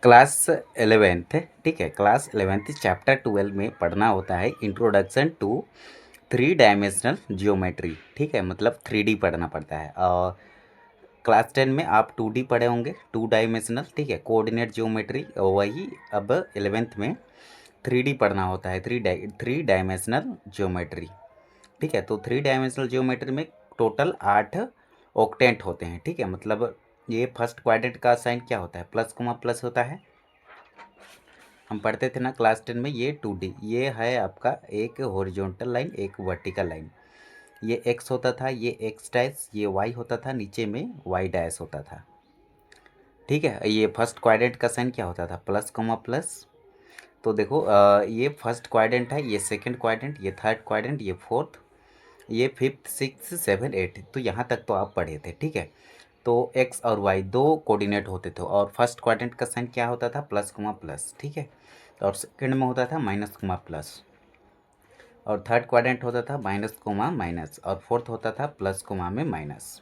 Class 11th, ठीक है, class 11th chapter 12 में पढ़ना होता है इंट्रोडक्शन टू 3 डायमेंशनल जियोमेट्री। ठीक है, मतलब 3D पढ़ना पड़ता है। और क्लास 10 में आप 2D पढ़े होंगे, 2 डायमेंशनल, ठीक है, कोऑर्डिनेट जियोमेट्री। वही अब 11th में 3D पढ़ना होता है, थ्री डायमेंशनल जियोमेट्री। ठीक है, तो 3 डायमेंशनल जियोमेट्री में टोटल 8 ऑक्टेंट होते हैं। ठीक है, मतलब ये फर्स्ट क्वाड्रेंट का साइन क्या होता है, प्लस कोमा प्लस होता है। हम पढ़ते थे ना क्लास 10 में, ये 2D, ये है आपका एक हॉरिजॉन्टल लाइन, एक वर्टिकल लाइन। ये x होता था, ये x डैश, ये y होता था, नीचे में y डैश होता था। ठीक है, ये फर्स्ट क्वाड्रेंट का साइन क्या होता था, प्लस कोमा प्लस। तो देखो ये फर्स्ट क्वाड्रेंट है, ये सेकंड क्वाड्रेंट, ये थर्ड क्वाड्रेंट, ये फोर्थ, ये फिफ्थ, सिक्स, सेवन, एट। तो यहाँ तक तो आप पढ़े थे। ठीक है, तो x और y दो कोऑर्डिनेट होते थे, और फर्स्ट क्वाड्रेंट का साइन क्या होता था, प्लस कोमा प्लस। ठीक है, और सेकंड में होता था माइनस कोमा प्लस, और थर्ड क्वाड्रेंट होता था माइनस कोमा माइनस, और फोर्थ होता था प्लस कोमा में माइनस।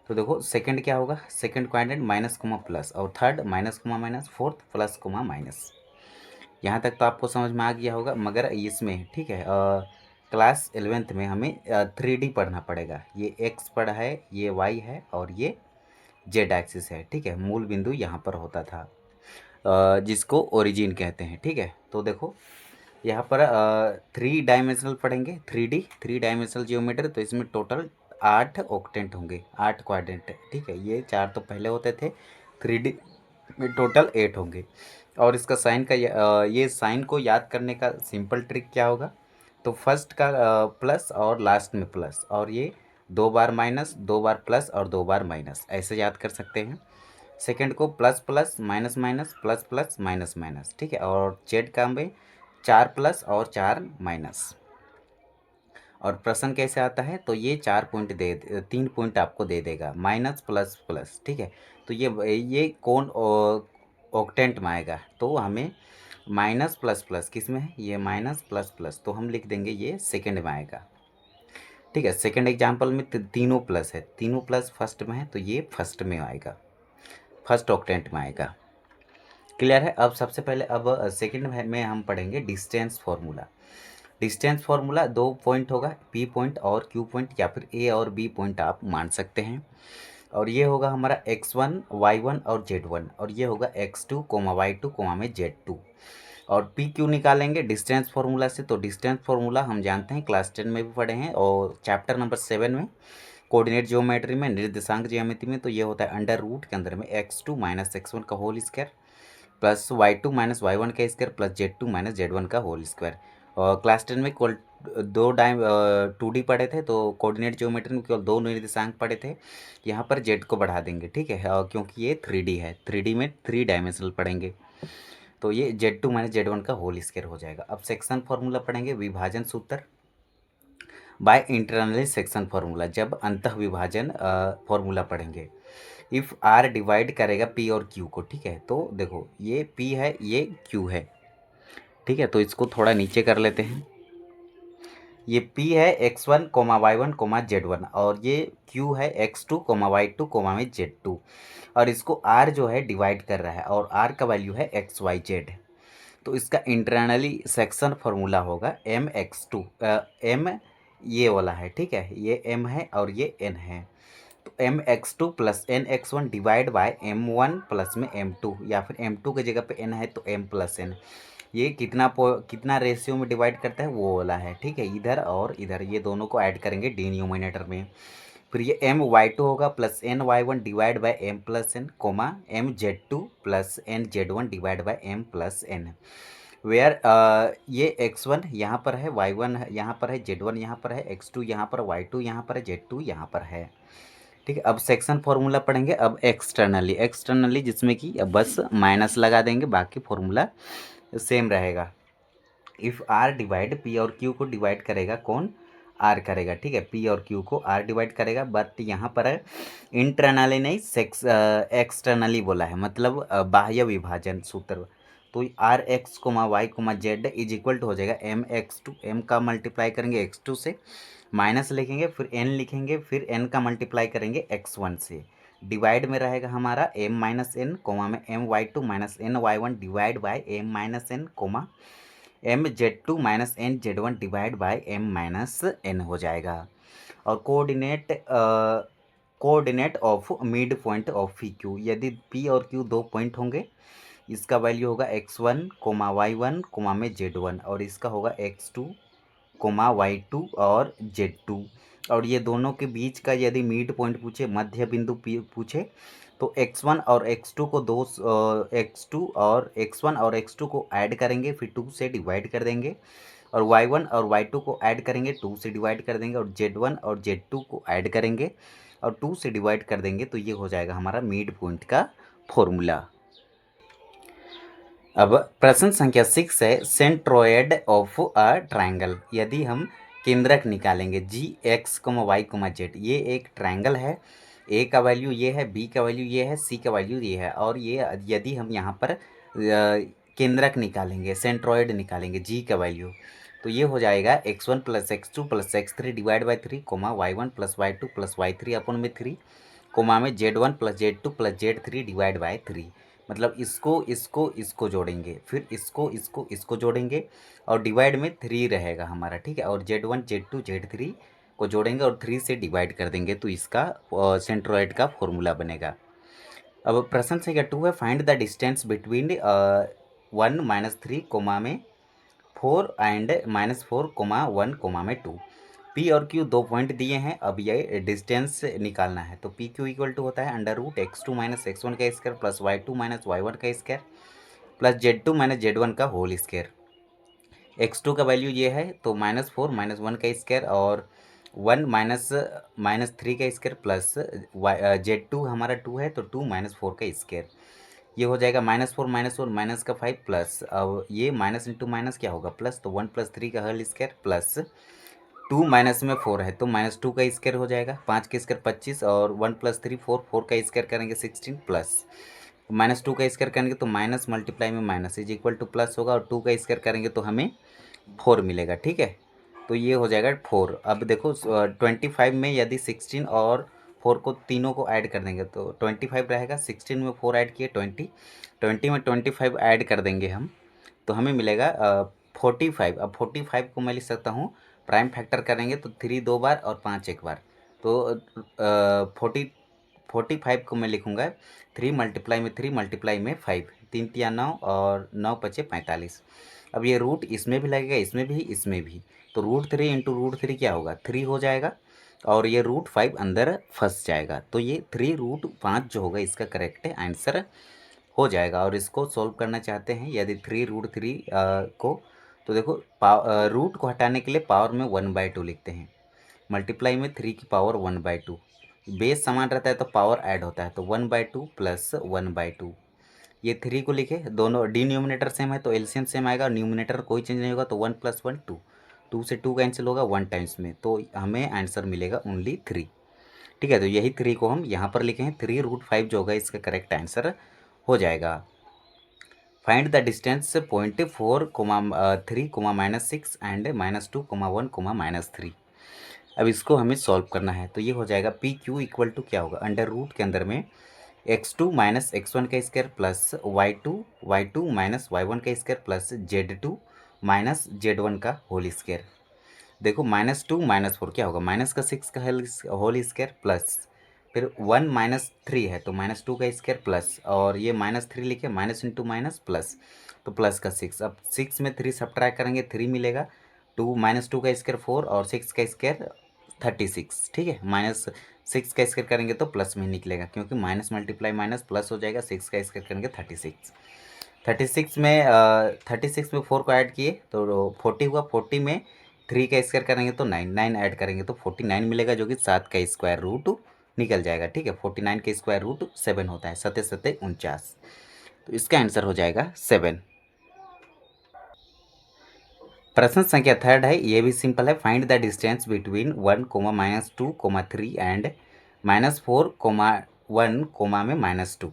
तो देखो सेकंड क्या होगा, second quadrant minus comma plus, और third minus comma minus, fourth plus comma minus. यहाँ तक तो आपको समझ में आ गया होगा। मगर इसमें, ठीक है, क्लास 11th में हमें 3D पढ़ना पड़ेगा। ये x पढ़ा है, ये y है, और ये z एक्सिस है। ठीक है, मूल बिंदु यहाँ पर होता था, जिसको ओरिजिन कहते हैं। ठीक है, तो देखो यहाँ पर 3 डायमेंशनल पढ़ेंगे, 3 डायमेंशनल जियोमेट्री। तो इसमें टोटल 8 ऑक्टेंट होंगे, 8 क्वाड्रेंट। ठीक है, ये 4 तो पहले होते थे, 3D में टोटल 8 होंगे। और इसका साइन का ये साइन को याद करने का सिंपल ट्रिक क्या होगा, तो फर्स्ट का प्लस और लास्ट में प्लस, और ये 2 बार माइनस, 2 बार प्लस और 2 बार माइनस, ऐसे याद कर सकते हैं। सेकंड को plus plus minus minus, plus plus minus minus. ठीक है, और जेड का में 4 प्लस और 4 माइनस। और प्रश्न कैसे आता है, तो ये 4 पॉइंट 3 पॉइंट आपको दे देगा, माइनस प्लस प्लस। ठीक है, तो ये कौन ऑक्टेंट में आएगा, तो हमें माइनस प्लस प्लस किस में है, ये माइनस प्लस प्लस, तो हम लिख देंगे ये सेकंड में आएगा। ठीक है, सेकंड एग्जाम्पल में तीनों प्लस है, तीनों प्लस फर्स्ट में है, तो ये फर्स्ट में आएगा, फर्स्ट ऑक्टेंट में आएगा। क्लियर है। अब सबसे पहले अब सेकंड में हम पढ़ेंगे distance formula. Distance formula 2 point होगा, P पॉइंट और Q पॉइंट, या फिर A और B पॉइंट आप मान सकते हैं। और ये होगा हमारा x1, y1 और z1, और ये होगा x2, y2, में z2। और पी क्यू निकालेंगे डिस्टेंस फार्मूला से। तो डिस्टेंस फार्मूला हम जानते हैं, क्लास 10 में भी पढ़े हैं, और चैप्टर नंबर 7 में कोऑर्डिनेट ज्योमेट्री में, निर्देशांक ज्यामिति में, तो ये होता है अंडर रूट के अंदर में x2 माइनस x1 का whole square, plus y2 minus y1 का square, plus z2 minus z1 का होल स्क्वायर। और क्लास 10 में केवल 2D पढ़े थे, तो कोऑर्डिनेट ज्योमेट्री में केवल 2 निर्देशांक पढ़े थे। यहाँ पर z को बढ़ा देंगे। ठीक है, क्योंकि ये 3D है, 3D में 3 डायमेंशनल पढ़ेंगे, तो ये z2 माइनस z1 का होल स्क्वायर हो जाएगा। अब सेक्शन फार्मूला पढ़ेंगे, विभाजन सूत्र बाय इंटरनली सेक्शन फार्मूला, जब अंतः विभाजन फार्मूला पढ़ेंगे। इफ़ आर डिवाइड करेगा पी और क्यू को। ठीक है, तो देखो ये पी है, ये क्यू है। ठीक है, तो इसको थोड़ा नीचे कर लेते हैं। ये P है x1, y1, z1, और ये Q है x2, y2, में z2। और इसको R जो है डिवाइड कर रहा है, और R का वैल्यू है xyz। तो इसका इंटरनली सेक्शन फार्मूला होगा mx2, m ये वाला है। ठीक है, ये m है और ये n है, तो mx2 plus nx1 divide by m1 plus में m2, या फिर m2 की जगह पे n है तो m प्लस n। ये कितना रेशियो में डिवाइड करता है, वो वाला है। ठीक है, इधर और इधर ये दोनों को ऐड करेंगे डिनोमिनेटर में। फिर ये my2 होगा plus ny1 divide by m plus n, comma mz2 plus nz1 divide by m plus n। Where ये x1 यहाँ पर है, y1 यहाँ पर है, z1 यहाँ पर है, x2 यहाँ पर, y2 यहाँ पर है, z2 यहाँ पर है। ठीक है, अब सेक्शन फार्मूला पढ़ेंगे। अब एक्सटर्नली जिसमें कि अब बस माइनस लगा देंगे, बाकी फार्मूला सेम रहेगा। इफ़ आर डिवाइड पी और क्यू को डिवाइड करेगा कौन, आर करेगा। ठीक है, पी और क्यू को आर डिवाइड करेगा, बट यहाँ पर इंटरनली नहीं, एक्सटर्नली बोला है, मतलब बाह्य विभाजन सूत्र। तो R X comma Y comma Z is equal to हो जाएगा mx2, m का मल्टीप्लाई करेंगे x2 से, माइनस लिखेंगे, फिर n लिखेंगे, फिर n का मल्टीप्लाई करेंगे x1 से, डिवाइड में रहेगा हमारा m माइनस एन कोमा में my2 minus ny1 divide by m minus N comma mz2 minus nz1 divide by m minus n हो जाएगा। और coordinate of mid point of P Q, यदि p और q दो पॉइंट होंगे, इसका value होगा x1 कोमा y1 कोमा में z1, और इसका होगा x2 कोमा y2 और z2। और ये दोनों के बीच का यदि मिड पॉइंट पूछे, मध्य बिंदु पूछे, तो x1 और x2 को x1 और x2 को ऐड करेंगे, फिर 2 से डिवाइड कर देंगे, और y1 और y2 को ऐड करेंगे, 2 से डिवाइड कर देंगे, और z1 और z2 को ऐड करेंगे और 2 से डिवाइड कर देंगे, तो ये हो जाएगा हमारा मिड पॉइंट का फॉर्मूला। अब प्रश्न संख्या 6 है, सेंट्रोइड ऑफ अ ट्रायंगल। यदि हम केंद्रक निकालेंगे जी एक्स वाई जेड, ये एक ट्रायंगल है, ए का वैल्यू ये है, बी का वैल्यू ये है, सी का वैल्यू ये है, और ये यदि हम यहाँ पर केंद्रक निकालेंगे, सेंट्रोइड निकालेंगे, जी का वैल्यू, तो ये हो जाएगा x1 plus x2 plus x3 divide by 3 comma y1 plus y2 plus y3 upon में 3 कोमा में z1 plus z2 plus z3 divide by 3। मतलब इसको जोड़ेंगे, फिर इसको जोड़ेंगे, और डिवाइड में 3 रहेगा हमारा, ठीक है, और z1 z2 z3 को जोड़ेंगे और 3 से डिवाइड कर देंगे, तो इसका सेंट्रोइड का फॉर्मूला बनेगा। अब प्रश्न संख्या 2 है, find the distance between 1 minus 3 comma में 4 एंड माइनस 4 कोमा 1 कोमा में 2। पी और क्यू दो पॉइंट दिए हैं, अब ये डिस्टेंस निकालना है। तो पी क्यू इक्वल टू होता है under root x2 minus x1 का square plus y2 minus y1 का square plus z2 minus z1 का होल स्क्वायर। x2 का वैल्यू ये है, तो -4 माइनस 1 का स्क्वायर और 1 माइनस 3 का स्क्वायर प्लस z2 हमारा 2 है, तो 2 माइनस 4 का स्क्वायर। ये हो जाएगा -4 माइनस का 5 प्लस, अब ये माइनस इंटू माइनस क्या होगा प्लस, तो 1 प्लस 3 का होल स्क्वायर प्लस 2 माइनस में 4 है, तो -2 का स्क्वायर हो जाएगा, 5 का स्क्वायर 25 और 1 प्लस 3 4 का स्क्वायर करेंगे 16 प्लस -2 का स्क्वायर करेंगे तो माइनस मल्टीप्लाई में minus is equal two plus होगा, और 2 का स्क्वायर करेंगे तो हमें 4 मिलेगा, ठीक है। तो ये हो जाएगा 4। अब देखो 25 में यदि 16 और 4 को तीनों को ऐड कर देंगे तो 25 रहेगा, 16 में 4 ऐड किए 20 में 25 ऐड कर देंगे हम, तो हमें मिलेगा 45। अब 45 को मैं लिख सकता हूँ, प्राइम फैक्टर करेंगे तो 3 दो बार और 5 एक बार, तो 45 को मैं लिखूँगा 3 मल्टीप्लाई में 3 मल्टीप्लाई में 5, 3 तिया 9 और 9 पचे 45। अब ये रूट इसमें भी लगेगा, इसमें भी, तो √3 इंटू √3 क्या होगा 3 हो जाएगा, और ये √5 अंदर फंस जाएगा, तो ये 3√5 जो होगा इसका करेक्ट आंसर हो जाएगा। और इसको सॉल्व करना चाहते हैं यदि 3√3 को, तो देखो रूट को हटाने के लिए पावर में 1/2 लिखते हैं, मल्टीप्लाई में 3 की पावर 1/2, बेस समान रहता है तो पावर ऐड होता है, तो 1/2 प्लस 1/2। ये 3 को लिखे, दोनों डिनोमिनेटर सेम है तो एलसीएम सेम आएगा, और न्यूमिनेटर कोई चेंज नहीं होगा, तो 1 + 1 2, 2 से 2 कैंसिल होगा 1 टाइम्स में, तो हमें आंसर मिलेगा ओनली 3, ठीक है। तो यही 3 को हम यहाँ पर लिखे हैं, 3√5 जो होगा इसका करेक्ट आंसर हो जाएगा। Find the distance 0.4 3 -6 and -2 1 -3। अब इसको हमें सॉल्व करना है, तो ये हो जाएगा पी क्यू इक्वल टू क्या होगा, अंडर रूट के अंदर में x2 माइनस x1 का square plus y2 minus y1 का square plus z2 minus z1 का होल स्क्वायर। देखो -2 -4 क्या होगा, माइनस का 6 का होल स्क्वायर प्लस फिर 1 -3 है तो -2 का स्क्वायर प्लस, और ये -3 लिखे, माइनस इंटू माइनस प्लस, तो प्लस का 6। अब 6 में 3 सब्ट्रैक्ट करेंगे 3 मिलेगा, 2 -2 का स्क्वायर 4 और 6 का स्क्वायर 36, ठीक है। -6 का स्क्वायर करेंगे तो प्लस में निकलेगा, क्योंकि माइनस मल्टीप्लाई माइनस प्लस हो जाएगा, 6 का स्क्वायर करेंगे 36 में 36 में 4 को ऐड किए तो 40 हुआ, 40 में 3 का स्क्वायर करेंगे तो 9 ऐड करेंगे तो 49 मिलेगा, जो कि 7 का स्क्वायर रूट निकल जाएगा, ठीक है। 49 का स्क्वायर रूट 7 होता है, 7 7 49, तो इसका आंसर हो जाएगा 7। प्रश्न संख्या 3 है, ये भी सिंपल है, find the distance between 1 -2 3 and -4 1 में -2।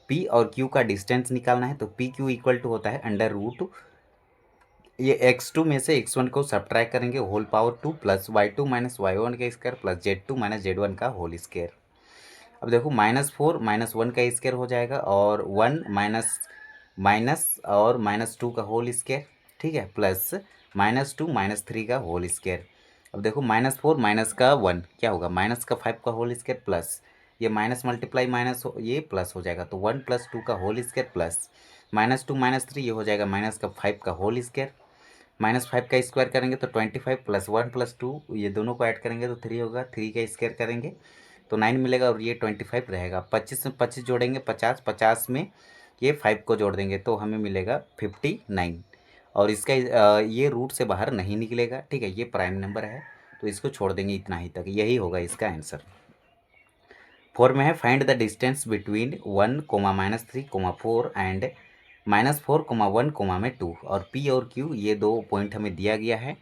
पी और क्यू का डिस्टेंस निकालना है, तो पी क्यू इक्वल टू होता है अंडर रूट, ये x2 में से x1 को सब्ट्रैक्ट करेंगे whole power 2 plus y2 minus y1 का square plus z2 minus z1 का होल स्क्वायर। अब देखो -4 -1 का स्क्वायर हो जाएगा, और 1 माइनस माइनस और -2 का होल स्क्वायर, ठीक है, प्लस -2 -3 का होल स्क्वायर। अब देखो -4 माइनस का 1 क्या होगा, माइनस का 5 का होल स्क्वायर, प्लस ये माइनस मल्टीप्लाई माइनस ये प्लस हो जाएगा, तो 1 + 2 का होल स्क्वायर, प्लस -2 -3 ये हो जाएगा माइनस का 5 का होल स्क्वायर। -5 का स्क्वायर करेंगे तो 25, प्लस 1 + 2 ये दोनों को ऐड करेंगे तो 3 होगा, 3 का स्क्वायर करेंगे तो 9 मिलेगा, और ये 25 रहेगा। 25 में 25 जोड़ेंगे 50, 50 में ये 5 को जोड़ देंगे तो हमें मिलेगा 59, और इसका ये रूट से बाहर नहीं निकलेगा, ठीक है, ये प्राइम नंबर है तो इसको छोड़ देंगे इतना ही तक, यही होगा इसका आंसर। 4 में है find the distance between 1, -3, 4 and -4, 1, में 2, और P और Q ये दो पॉइंट हमें दिया गया है।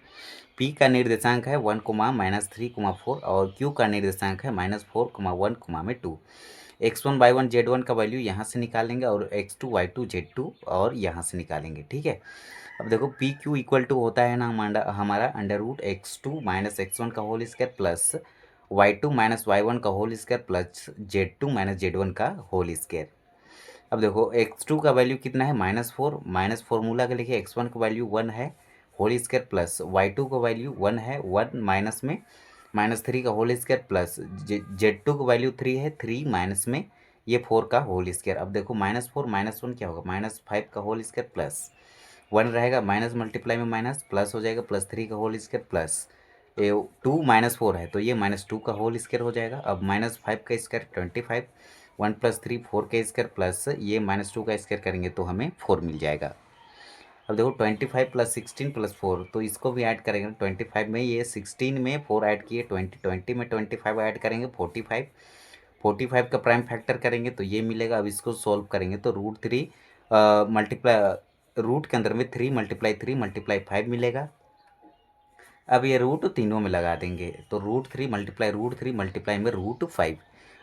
P का निर्देशांक है 1, -3, 4, और Q का निर्देशांक है -4, 1, में 2। x1 y1 z1 का वैल्यू यहाँ से निकालेंगे, और x2 y2 z2 और यहाँ से निकालेंगे, ठीक है। अब देखो पी क्यू इक्वल टू होता है ना हमारा √x2 - x1 का whole square, plus y2 - y1 का whole square, plus z2 - z1 का होल स्क्वायर। अब देखो x2 का वैल्यू कितना है -4, माइनस फॉर्मूला के लिखे x1 का वैल्यू 1 है होल स्क्वायर, प्लस y2 का वैल्यू 1 है, 1 माइनस में -3 का होल स्क्वायर, प्लस z2 का वैल्यू 3 है, 3 माइनस में ये 4 का होल स्क्वायर। अब देखो -4 -1 क्या होगा, -5 का होल स्क्वायर, प्लस 1 रहेगा, माइनस मल्टीप्लाई में माइनस प्लस हो जाएगा, प्लस 3 का होल स्क्वायर, प्लस 2 -4 है तो ये -2 का होल स्क्वायर हो जाएगा। अब -5 का स्क्वायर 25, 1 + 3 4 का स्क्वायर, प्लस ये -2 का स्क्वायर करेंगे तो हमें 4 मिल जाएगा। अब देखो 25 + 16 + 4, तो इसको भी ऐड करेंगे। 25 में ये 16 में 4 ऐड किए, 20 में 25 ऐड करेंगे 45, 45 का प्राइम फैक्टर करेंगे तो ये मिलेगा। अब इसको सॉल्व करेंगे तो √3 मल्टीप्लाई रूट के अंदर में 3 × 3 × 5 मिलेगा। अब ये रूट तीनों में लगा देंगे तो √3 × √3 मल्टीप्लाई में √5।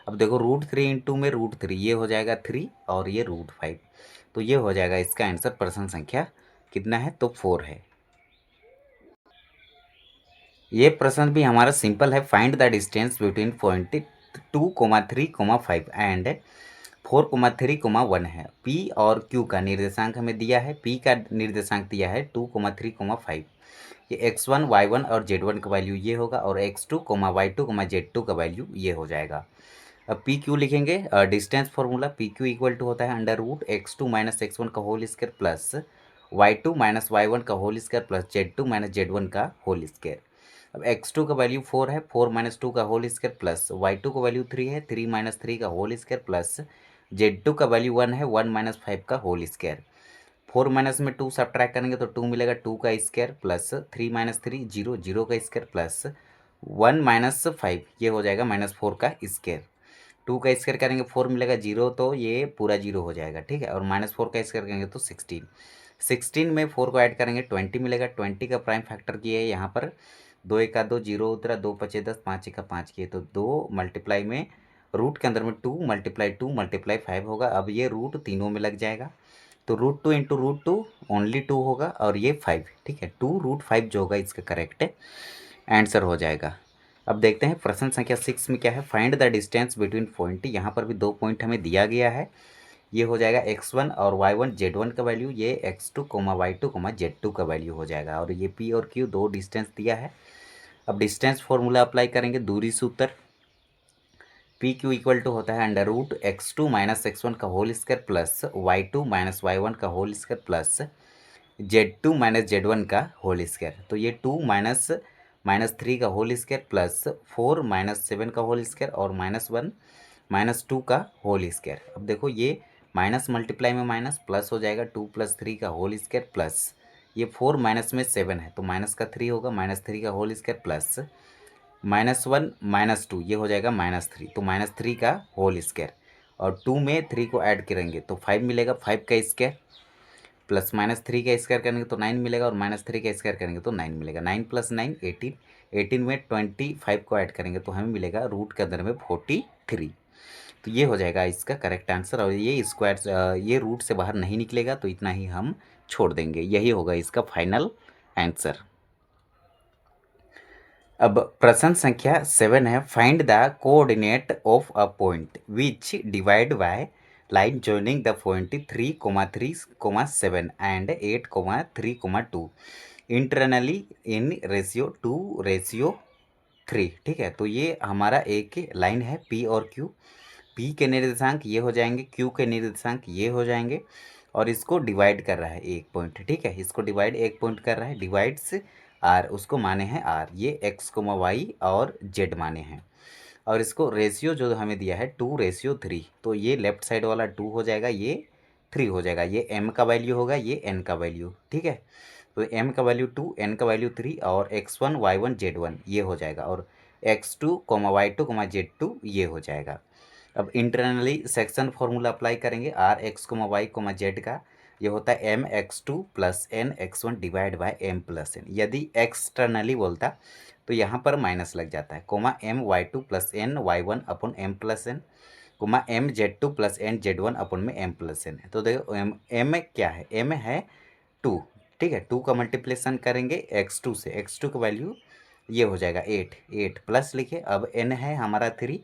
अब देखो √3 इंटू में √3 ये हो जाएगा 3, और ये √5, तो ये हो जाएगा इसका आंसर। प्रश्न संख्या कितना है, तो 4 है। ये प्रश्न भी हमारा सिंपल है। Find the distance between point 2, 3, 5 and 4, 3, 1 है। P और Q का निर्देशांक हमें दिया है। P का निर्देशांक दिया है 2, 3, 5। ये x1 y1 और z1 का वैल्यू ये होगा, और x2 y2 z2 का वैल्यू ये हो जाएगा। अब पी क्यू लिखेंगे, distance formula P Q equal to होता है √x2 - x1 का whole square, plus y2 - y1 का whole square, plus z2 - z1 का होल स्क्वायर। अब x2 का वैल्यू 4 है, 4 - 2 का होल स्क्वायर, प्लस y2 का वैल्यू 3 है, 3 - 3 का होल स्क्वायर, प्लस z2 का वैल्यू 1 है, 1 - 5 का होल स्क्वायर। 4 माइनस में 2 सब्ट्रैक्ट करेंगे तो 2 मिलेगा, 2 का स्क्वायर, प्लस 3 - 3 0, 0 का स्क्वायर, प्लस 1 - 5 ये हो जाएगा -4 का स्क्वायर। 2 का स्क्वायर करेंगे 4 मिलेगा, 0 तो ये पूरा 0 हो जाएगा, ठीक है, और -4 का स्क्वायर करेंगे तो 16, 16 में 4 को ऐड करेंगे 20 मिलेगा। 20 का प्राइम फैक्टर किए यहाँ पर 2 1 2 0 उतरा, 2 5 10, 5 1 5 किए तो 2 मल्टीप्लाई में रूट के अंदर में 2 × 5 होगा। अब ये रूट तीनों में लग जाएगा तो √2 इंटू √2 ओनली 2 होगा, और ये 5, ठीक है, 2 √5 जो होगा इसका करेक्ट आंसर हो जाएगा। अब देखते हैं प्रश्न संख्या 6 में क्या है। Find the distance between point, यहाँ पर भी 2 पॉइंट हमें दिया गया है। ये हो जाएगा x1 और y1 z1 का वैल्यू, ये x2 y2 z2 का वैल्यू हो जाएगा, और ये p और q दो डिस्टेंस दिया है। अब डिस्टेंस फॉर्मूला अप्लाई करेंगे, दूरी सूत्र पी क्यू इक्वल टू होता है √x2 - x1 का whole square, plus y2 - y1 का whole square, plus z2 - z1 का होल स्क्वायर। तो ये 2 -3 का होल स्क्वायर, प्लस 4 - 7 का होल स्क्वायर, और -1 - 2 का होल स्क्वायर। अब देखो ये माइनस मल्टीप्लाई में माइनस प्लस हो जाएगा, 2 + 3 का होल स्क्वायर, प्लस ये 4 माइनस में 7 है तो माइनस का 3 होगा, -3 का होल स्क्वायर, प्लस -1 - 2 ये हो जाएगा -3, तो -3 का होल स्क्वायर, और 2 में 3 को ऐड करेंगे तो 5 मिलेगा, 5 का स्क्वायर, प्लस -3 का स्क्वायर करेंगे तो 9 मिलेगा, और -3 का स्क्वायर करेंगे तो 9 मिलेगा। 9 + 9 18, 18 में 25 को ऐड करेंगे तो हमें मिलेगा रूट के अंदर में 43। तो ये हो जाएगा इसका करेक्ट आंसर, और ये स्क्वायर ये रूट से बाहर नहीं निकलेगा तो इतना ही हम छोड़ देंगे, यही होगा इसका फाइनल आंसर। अब प्रश्न संख्या 7 है, find the coordinate of a point which divide by line joining the point 3,3,7 and 8,3,2 internally in ratio 2:3। ठीक है, तो ये हमारा एक लाइन है पी और क्यू। पी के निर्देशांक ये हो जाएंगे, क्यू के निर्देशांक ये हो जाएंगे, और इसको डिवाइड कर रहा है एक पॉइंट। ठीक है, इसको डिवाइड एक पॉइंट कर रहा है, डिवाइड्स आर, उसको माने हैं आर, ये एक्स कोमा वाई और जेड माने हैं। और इसको रेशियो जो हमें दिया है 2:3, तो ये लेफ्ट साइड वाला 2 हो जाएगा, ये 3 हो जाएगा, ये m का वैल्यू होगा, ये n का वैल्यू। ठीक है, तो m का वैल्यू 2, n का वैल्यू 3 और x1 y1 z1 ये हो जाएगा, और x2 y2 z2 ये हो जाएगा। अब इंटरनली सेक्शन फॉर्मूला अप्लाई करेंगे, आर एक्स वाई जेड का ये होता है M X two plus N X one divide by M plus N. यदि एक्सटर्नली बोलता तो यहाँ पर माइनस लग जाता है, comma M Y two plus N Y one upon M plus N, comma M Z two plus N Z one upon में M plus N है। तो देखो एम क्या है, एम है 2। ठीक है, 2 का मल्टीप्लेशन करेंगे x2 से, x2 का वैल्यू ये हो जाएगा 8, 8 प्लस लिखे। अब n है हमारा 3,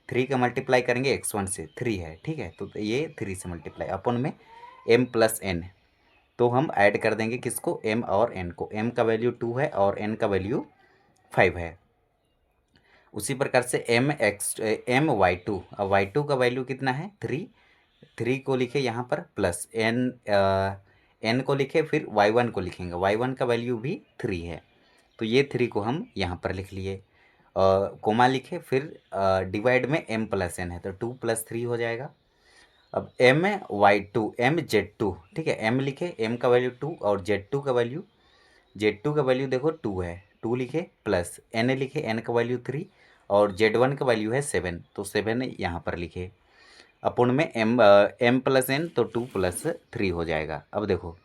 3 का मल्टीप्लाई करेंगे x1 से, 3 है। ठीक है, तो ये 3 से मल्टीप्लाई अपन में m प्लस n, तो हम ऐड कर देंगे किसको, m और n को। m का वैल्यू 2 है और n का वैल्यू 5 है। उसी प्रकार से m y2, अब y2 का वैल्यू कितना है 3, 3 को लिखे यहाँ पर प्लस n को लिखे, फिर y1 को लिखेंगे, y1 का वैल्यू भी 3 है, तो ये 3 को हम यहाँ पर लिख लिए, कोमा लिखे, फिर डिवाइड में m प्लस n है तो 2 + 3 हो जाएगा। अब m z2, ठीक है, m लिखे, m का वैल्यू 2 और z2 का वैल्यू देखो 2 है, 2 लिखे प्लस n लिखे, n का वैल्यू 3 और z1 का वैल्यू है 7, तो 7 यहाँ पर लिखे, अपूर्ण में m प्लस n, तो 2 + 3 हो जाएगा। अब देखो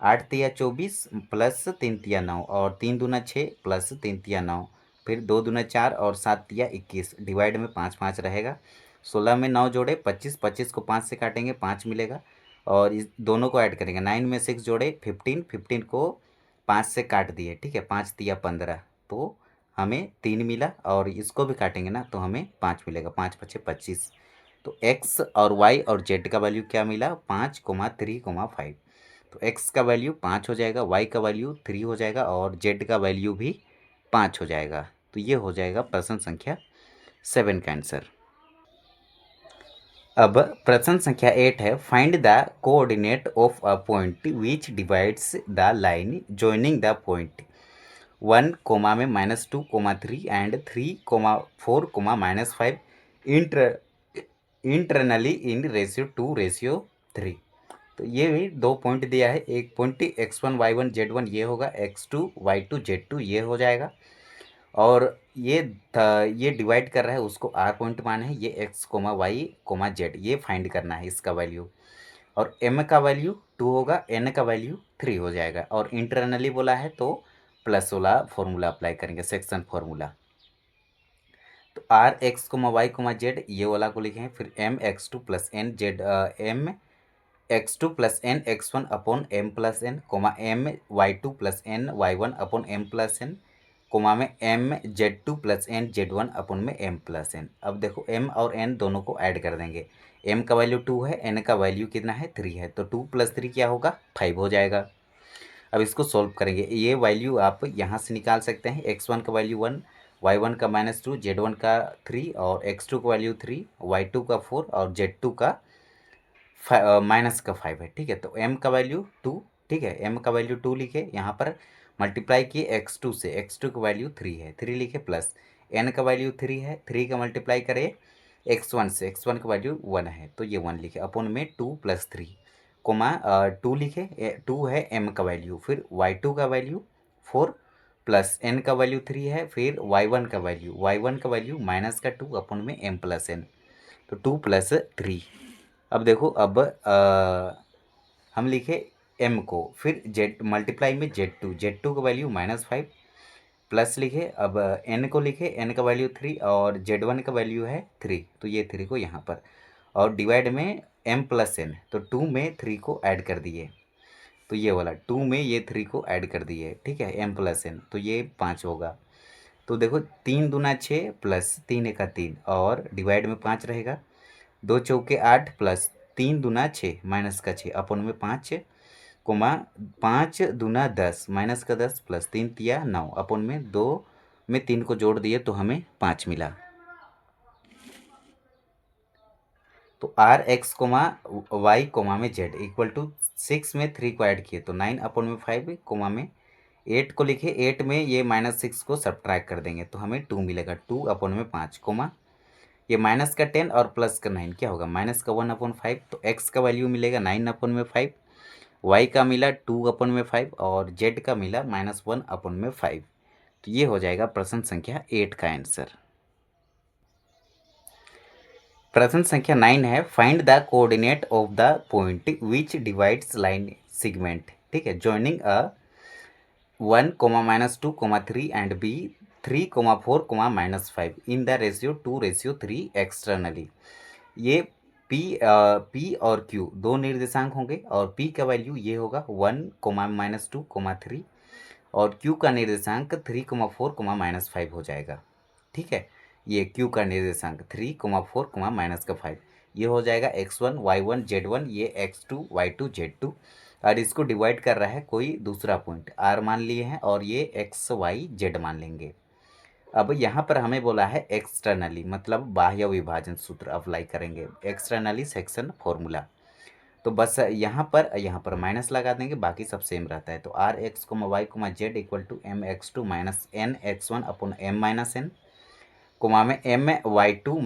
8 तिया 24 प्लस 3 तिया 9 और 3 दूना 6 प्लस 3 तिया 9, फिर 2 दूना 4 और 7 तिया 21, डिवाइड में 5 5 रहेगा, 16 में 9 जोड़े 25, 25 को 5 से काटेंगे 5 मिलेगा, और इस दोनों को ऐड करेंगे, 9 में 6 जोड़े 15, 15 को 5 से काट दिए। ठीक है, 5 तिया 15, तो हमें 3 मिला, और इसको भी काटेंगे ना तो हमें 5 मिलेगा, 5 × 5 = 25। तो x और y और z का वैल्यू क्या मिला, 5, 3, 5। तो x का वैल्यू 5 हो जाएगा, y का वैल्यू 3 हो जाएगा और z का वैल्यू भी 5 हो जाएगा। तो ये हो जाएगा प्रश्न संख्या 7 का आंसर। अब प्रश्न संख्या 8 है, find the coordinate of a point which divides the line joining the point 1, comma में -2, 3 एंड 3, 4, -5 इंटरनली इन रेशियो 2:3। तो ये भी 2 पॉइंट दिया है, एक पॉइंट x1 y1 z1 ये होगा, x2 y2 z2 ये हो जाएगा, और ये डिवाइड कर रहा है, उसको r पॉइंट माने है, ये x, y, z ये फाइंड करना है इसका वैल्यू, और m का वैल्यू 2 होगा, n का वैल्यू 3 हो जाएगा, और इंटरनली बोला है तो प्लस वाला फॉर्मूला अप्लाई करेंगे, सेक्शन फॉर्मूला। तो आर एक्स वाई जेड ये वाला को लिखे हैं, फिर M X two plus N Z M x2 + n x1 upon m + n, comma m y2 + n y1 upon m + n, comma में m z2 + n z1 upon में m + n। अब देखो m और n दोनों को add कर देंगे, m का वैल्यू 2 है, n का वैल्यू कितना है 3 है, तो 2 + 3 क्या होगा 5 हो जाएगा। अब इसको सॉल्व करेंगे, ये वैल्यू आप यहाँ से निकाल सकते हैं, x1 का वैल्यू 1, y1 का -2, z1 का 3 और x2 का वैल्यू 3, y2 का 4 और z2 का -5 है। ठीक है, तो m का वैल्यू 2, ठीक है, m का वैल्यू 2 लिखे, यहाँ पर मल्टीप्लाई किए x2 से, x2 का वैल्यू 3 है, 3 लिखे प्लस n का वैल्यू 3 है, 3 का मल्टीप्लाई करें x1 से, x1 का वैल्यू 1 है तो ये 1 लिखे, अपॉन में 2 + 3, कोमा 2 लिखे, 2 है m का वैल्यू, फिर y2 का वैल्यू 4 प्लस n का वैल्यू 3 है, फिर y1 का वैल्यू -2 अपॉन में m + n, तो 2 + 3। अब देखो, अब हम लिखे m को, फिर z मल्टीप्लाई में z2 का वैल्यू -5 प्लस लिखे, अब n को लिखे, n का वैल्यू 3 और z1 का वैल्यू है 3, तो ये 3 को यहाँ पर, और डिवाइड में m + n, तो 2 में 3 को ऐड कर दिए, तो ये वाला 2 में ये 3 को ऐड कर दिए। ठीक है, m + n, तो ये 5 होगा। तो देखो 3×2 = 6 प्लस 3×1 = 3 और डिवाइड में 5 रहेगा। 2×4 = 8 प्लस 3×2 = 6 माइनस का 6 अपन में 5 कोमा 5×2 = 10 माइनस का 10 प्लस 3×3 = 9 अपन में 2 में 3 को जोड़ दिए तो हमें 5 मिला। तो R X comma Y comma में जेड इक्वल टू 6 में 3 को ऐड किए तो 9 अपन में 5 कोमा में 8 को लिखे 8 में ये -6 को सब्ट्रैक्ट कर देंगे तो हमें 2 मिलेगा। 2 अपन में 5 कोमा ये माइनस का 10 और प्लस का 9 क्या होगा माइनस का 1/5 तो x का वैल्यू मिलेगा 9 अपन में 5, y का मिला 2 अपन में 5 और z का मिला -1 अपन में 5। तो ये हो जाएगा प्रश्न संख्या 8 का आंसर। प्रश्न संख्या 9 है find the coordinate of the point which divides line segment. ठीक है, joining a 1, -2, 3 and b 3, 4, -5 in the ratio 2:3 externally. ये p और q दो निर्देशांक होंगे और p का वैल्यू ये होगा 1, -2, 3 और q का निर्देशांक 3, 4, -5 हो जाएगा। ठीक है, ये q का निर्देशांक 3, 4, -5 ये हो जाएगा x1, y1, z1 ये x2, y2, z2 और इसको डिवाइड कर रहा है कोई दूसरा पॉइंट r मान लिए हैं और ये x, y, z मान लेंगे। अब यहाँ पर हमें बोला है एक्सटर्नली मतलब बाह्य विभाजन सूत्र अप्लाई करेंगे, एक्सटर्नली सेक्शन फॉर्मूला। तो बस यहाँ पर माइनस लगा देंगे, बाकी सब सेम रहता है। तो R X comma Y comma Z equal to mx2 - n(x1) upon m-n comma में my2 -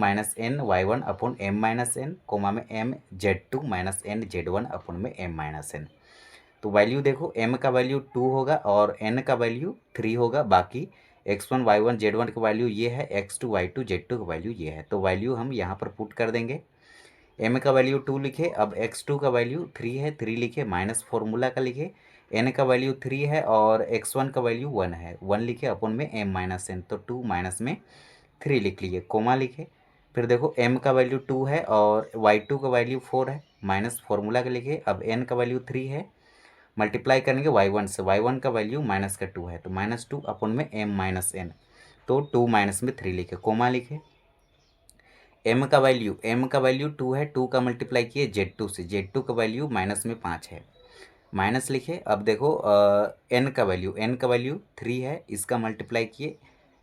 ny1 upon m-n comma में mz2 - nz1 अपॉन में m-n। तो वैल्यू देखो m का वैल्यू 2 होगा और n का वैल्यू 3 होगा, बाकी x1 y1 z1 का वैल्यू ये है, x2 y2 z2 का वैल्यू ये है। तो वैल्यू हम यहाँ पर पुट कर देंगे। m का वैल्यू 2 लिखे, अब x2 का वैल्यू 3 है, 3 लिखे माइनस फॉर्मूला का लिखे, n का वैल्यू 3 है और x1 का वैल्यू 1 है, 1 लिखे अपन में m-n तो 2 माइनस में 3 लिख लिए, कोमा लिखे। फिर देखो m का वैल्यू 2 है और y2 का वैल्यू 4 है, माइनस फॉर्मूला का लिखे। अब n का वैल्यू 3 है, मल्टीप्लाई करेंगे y1 से, y1 का वैल्यू माइनस का 2 है तो -2 अपन में m-n तो 2 माइनस में 3 लिखे, कोमा लिखे। m का वैल्यू 2 है, 2 का मल्टीप्लाई किए z2 से, z2 का वैल्यू माइनस में 5 है, माइनस लिखे। अब देखो n का वैल्यू 3 है, इसका मल्टीप्लाई किए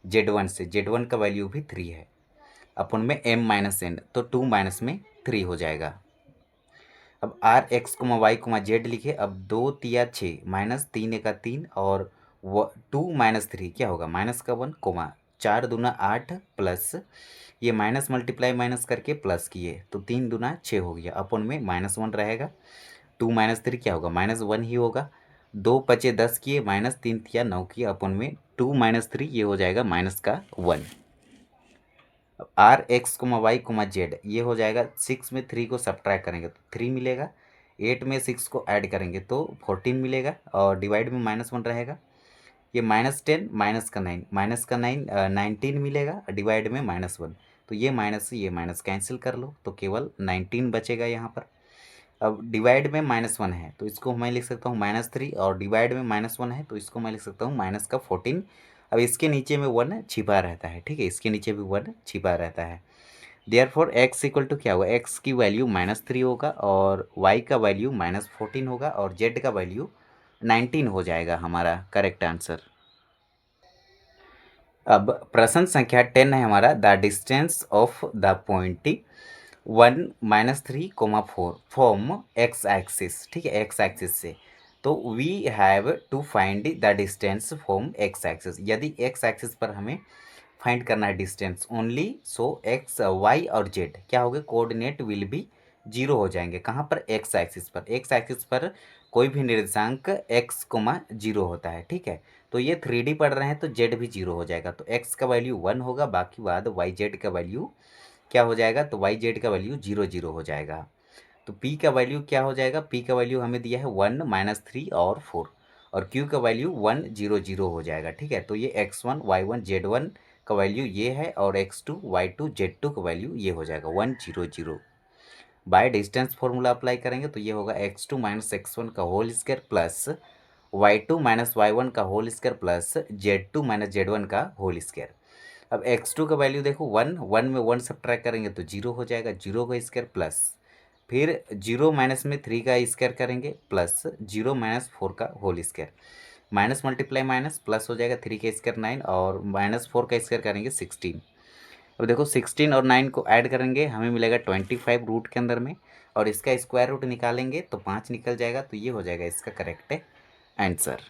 z1 से, z1 का वैल्यू भी 3 है, अपन में m-n तो 2 माइनस में 3 हो जाएगा। अब R X comma Y comma Z लिखे, अब 2 तिया 6 माइनस 3 का 3 और 2 - 3 क्या होगा माइनस का 1 कोमा 4 दूना 8 प्लस ये माइनस मल्टीप्लाई माइनस करके प्लस किए तो 3 दूना 6 हो गया, अपन में -1 रहेगा। 2 - 3 क्या होगा -1 ही होगा। 2 पचे 10 किए माइनस 3 तिया 9 किए, अपन में 2 - 3 ये हो जाएगा माइनस का 1। अब R X comma Y comma Z ये हो जाएगा, 6 में 3 को सब्ट्रैक्ट करेंगे तो 3 मिलेगा, 8 में 6 को ऐड करेंगे तो 14 मिलेगा और डिवाइड में -1 रहेगा। ये -10 माइनस का 9 19 मिलेगा, डिवाइड में -1 तो ये माइनस से ये माइनस कैंसिल कर लो तो केवल 19 बचेगा यहाँ पर। अब डिवाइड में -1 है तो इसको मैं लिख सकता हूँ -3 और डिवाइड में -1 है तो इसको मैं लिख सकता हूँ माइनस का 14। अब इसके नीचे में 1 छिपा रहता है, ठीक है, इसके नीचे भी 1 छिपा रहता है। देयरफॉर x इक्वल टू क्या होगा, x की वैल्यू -3 होगा और y का वैल्यू -14 होगा और z का वैल्यू 19 हो जाएगा हमारा करेक्ट आंसर। अब प्रश्न संख्या 10 है हमारा, the distance of the point 1 -3, 4 from X axis. ठीक है, एक्स एक्सिस से, तो we have to find the distance from X axis. यदि एक्स एक्सिस पर हमें फाइंड करना है distance only, so X Y और जेड क्या हो गए, कोऑर्डिनेट विल बी 0 हो जाएंगे। कहाँ पर, एक्स एक्सिस पर। एक्स एक्सिस पर कोई भी निर्देशांक x, 0 होता है। ठीक है, तो ये 3D पढ़ रहे हैं तो z भी 0 हो जाएगा, तो x का वैल्यू 1 होगा, बाकी बाद वाई जेड का वैल्यू क्या हो जाएगा, तो वाई जेड का वैल्यू 0 0 हो जाएगा। तो p का वैल्यू क्या हो जाएगा, p का वैल्यू हमें दिया है 1 -3 और 4 और q का वैल्यू 1 0 0 हो जाएगा। ठीक है, तो ये x1 y1 z1 का वैल्यू ये है और x2 y2 z2 का वैल्यू ये हो जाएगा 1 0 0। बाय डिस्टेंस फॉर्मूला अप्लाई करेंगे तो ये होगा x2 - x1 का whole square plus y2 minus y1 का whole square plus z2 minus z1 का होल स्क्वायर। अब x2 का वैल्यू देखो 1, 1 में 1 सब्ट्रैक्ट करेंगे तो 0 हो जाएगा, 0 का स्क्वायर प्लस फिर 0 माइनस में 3 का स्क्वायर करेंगे प्लस 0 माइनस 4 का whole square, minus multiply minus plus हो जाएगा, 3 का स्क्वायर 9 और माइनस 4 का स्क्वायर करेंगे 16। अब देखो 16 और 9 को ऐड करेंगे हमें मिलेगा 25 रूट के अंदर में, और इसका स्क्वायर रूट निकालेंगे तो 5 निकल जाएगा, तो ये हो जाएगा इसका करेक्ट आंसर।